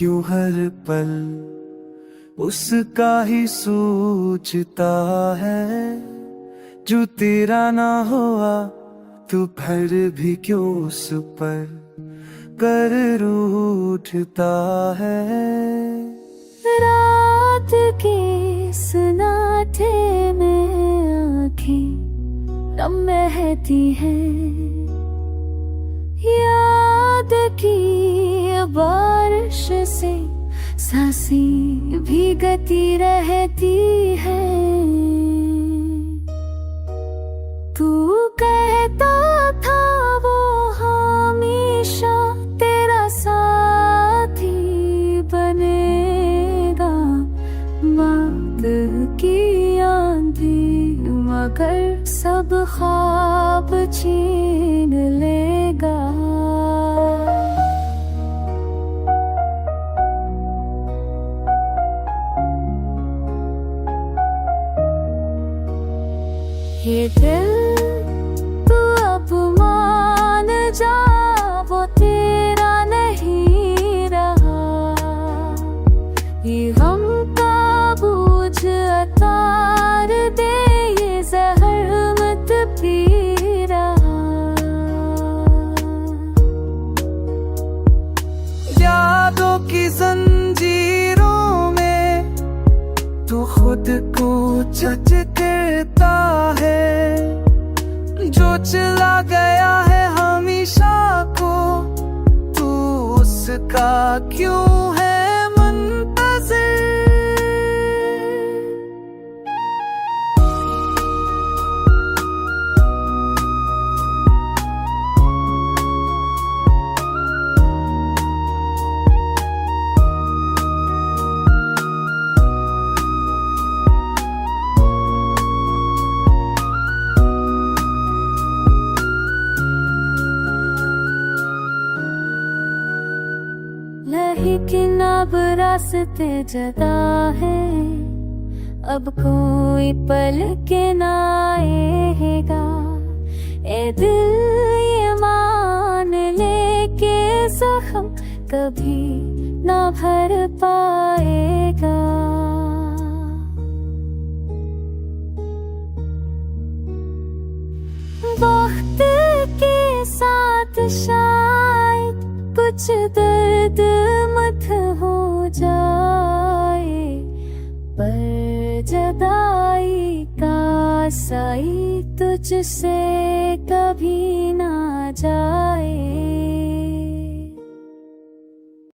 क्यों हर पल उसका ही सोचता है। जो तेरा ना हुआ तू फिर भी क्यों उस पर कर उठता है। रात के सन्नाटे में आँखें नम बहती हैं, याद की बारिश से सांसें भीगती रहती है। तू कहता था वो हमेशा तेरा साथी बनेगा, बात की आंधी मगर सब ख्वाब छीन लेगा। ये दिल तू अब मान जा, वो तेरा नहीं रहा। ये गम का बोझ उतार दे, ये जहर मत पी रहा। यादों की जंजीरों में तू खुद को झचकता है। जो चला गया है हमेशा को, तू उसका क्यों है मुंतज़िर। लेकिन अब रास्ते जदा है, अब कोई पल के ना आएगा। ए दिल ये मान ले के जख्म कभी ना भर पाएगा। वक्त के साथ शायद कुछ दर्द मत हो जाए, पर जुदाई का साई तुझसे कभी ना जाए।